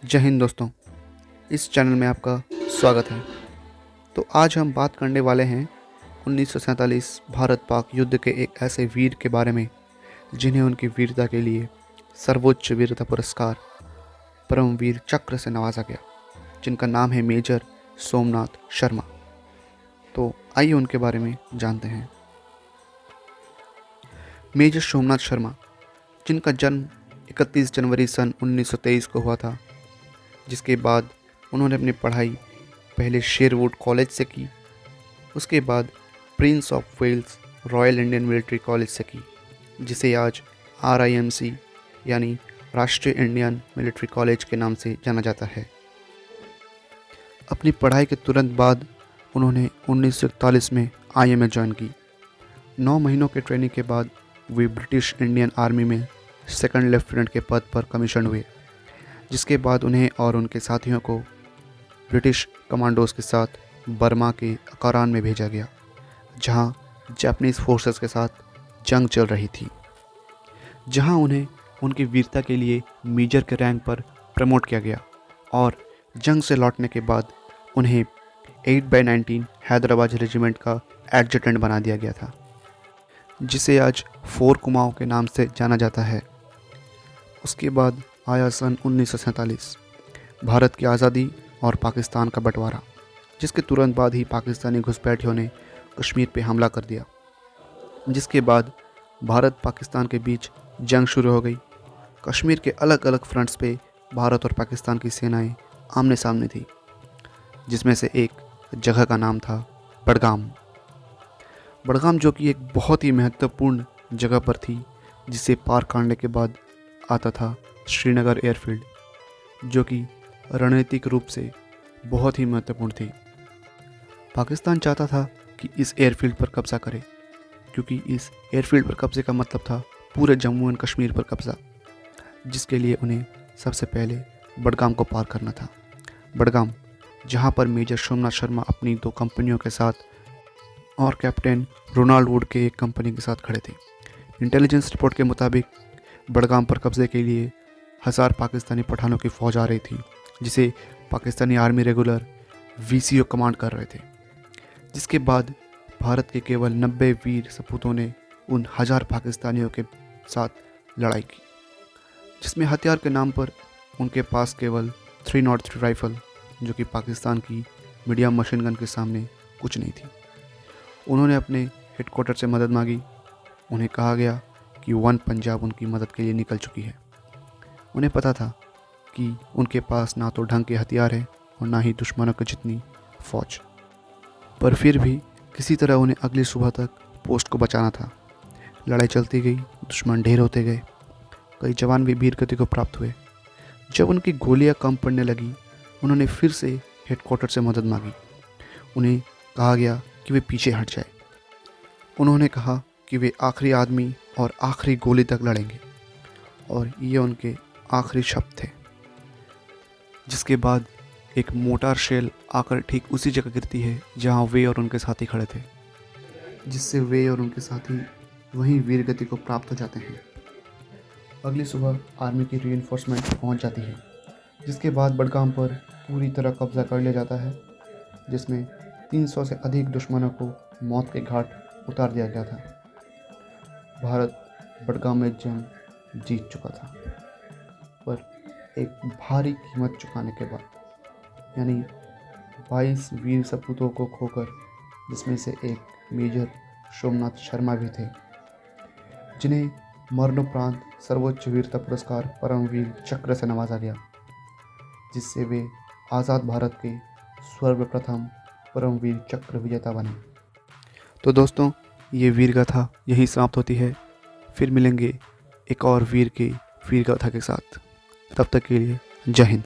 जय हिंद दोस्तों, इस चैनल में आपका स्वागत है। तो आज हम बात करने वाले हैं 1947 भारत पाक युद्ध के एक ऐसे वीर के बारे में जिन्हें उनकी वीरता के लिए सर्वोच्च वीरता पुरस्कार परमवीर चक्र से नवाजा गया, जिनका नाम है मेजर सोमनाथ शर्मा। तो आइए उनके बारे में जानते हैं। मेजर सोमनाथ शर्मा, जिनका जन्म 31 जनवरी सन 1923 को हुआ था, जिसके बाद उन्होंने अपनी पढ़ाई पहले शेरवुड कॉलेज से की, उसके बाद Prince of Wales Royal Indian Military College से की, जिसे आज RIMC यानी राष्ट्रीय इंडियन मिलिट्री कॉलेज के नाम से जाना जाता है। अपनी पढ़ाई के तुरंत बाद उन्होंने 1941 में IMA ज्वाइन की। 9 महीनों के ट्रेनिंग के बाद वे ब्रिटिश इंडियन आर्मी में सेकंड लेफ्टिनेंट के पद पर कमीशन हुए, जिसके बाद उन्हें और उनके साथियों को ब्रिटिश कमांडोज के साथ बर्मा के अकारान में भेजा गया, जहां जापानीज़ फोर्सेस के साथ जंग चल रही थी, जहां उन्हें उनकी वीरता के लिए मेजर के रैंक पर प्रमोट किया गया और जंग से लौटने के बाद उन्हें 8/19 हैदराबाद रेजिमेंट का एडजुटेंट बना दिया गया था, जिसे आज फोर कुमाऊं के नाम से जाना जाता है। उसके बाद आया सन 1947 भारत की आज़ादी और पाकिस्तान का बंटवारा, जिसके तुरंत बाद ही पाकिस्तानी घुसपैठियों ने कश्मीर पे हमला कर दिया, जिसके बाद भारत पाकिस्तान के बीच जंग शुरू हो गई। कश्मीर के अलग अलग फ्रंट्स पे भारत और पाकिस्तान की सेनाएं आमने सामने थी, जिसमें से एक जगह का नाम था बडगाम, जो कि एक बहुत ही महत्वपूर्ण जगह पर थी, जिसे पार करने के बाद आता था श्रीनगर एयरफील्ड, जो कि रणनीतिक रूप से बहुत ही महत्वपूर्ण थी। पाकिस्तान चाहता था कि इस एयरफील्ड पर कब्जा करे, क्योंकि इस एयरफील्ड पर कब्जे का मतलब था पूरे जम्मू एंड कश्मीर पर कब्जा, जिसके लिए उन्हें सबसे पहले बडगाम को पार करना था। बडगाम, जहां पर मेजर सोमनाथ शर्मा अपनी 2 कंपनियों के साथ और कैप्टन रोनाल्ड वुड के एक कंपनी के साथ खड़े थे। इंटेलिजेंस रिपोर्ट के मुताबिक बडगाम पर कब्जे के लिए 1000 पाकिस्तानी पठानों की फ़ौज आ रही थी, जिसे Pakistani army regular VCO command कर रहे थे। जिसके बाद भारत के केवल 90 वीर सपूतों ने उन 1000 पाकिस्तानियों के साथ लड़ाई की, जिसमें हथियार के नाम पर उनके पास केवल 303 राइफल, जो कि पाकिस्तान की मीडियम मशीन गन के सामने कुछ नहीं थी। उन्होंने अपने हेडक्वार्टर से मदद मांगी। उन्हें कहा गया कि 1 पंजाब उनकी मदद के लिए निकल चुकी है। उन्हें पता था कि उनके पास ना तो ढंग के हथियार है और ना ही दुश्मनों की जितनी फ़ौज, पर फिर भी किसी तरह उन्हें अगली सुबह तक पोस्ट को बचाना था। लड़ाई चलती गई, दुश्मन ढेर होते गए, कई जवान भी वीरगति को प्राप्त हुए। जब उनकी गोलियां कम पड़ने लगी, उन्होंने फिर से हेडक्वार्टर से मदद मांगी। उन्हें कहा गया कि वे पीछे हट जाए। उन्होंने कहा कि वे आखिरी आदमी और आखिरी गोली तक लड़ेंगे, और ये उनके आखिरी शब्द थे। जिसके बाद एक मोटार शेल आकर ठीक उसी जगह गिरती है जहां वे और उनके साथी खड़े थे, जिससे वे और उनके साथी वहीं वीरगति को प्राप्त हो जाते हैं। अगली सुबह आर्मी की रीइंफोर्समेंट पहुंच जाती है, जिसके बाद बडगाम पर पूरी तरह कब्जा कर लिया जाता है, जिसमें 300 से अधिक दुश्मनों को मौत के घाट उतार दिया गया था। भारत बडगाम में जंग जीत चुका था, पर एक भारी कीमत चुकाने के बाद, यानी 22 वीर सपूतों को खोकर, जिसमें से एक मेजर सोमनाथ शर्मा भी थे, जिन्हें मरणोपरांत सर्वोच्च वीरता पुरस्कार परमवीर चक्र से नवाजा गया, जिससे वे आज़ाद भारत के सर्वप्रथम परमवीर चक्र विजेता बने। तो दोस्तों, ये वीर गाथा यहीं समाप्त होती है। फिर मिलेंगे एक और वीर की वीर गाथा के साथ। तब तक के लिए जय हिंद।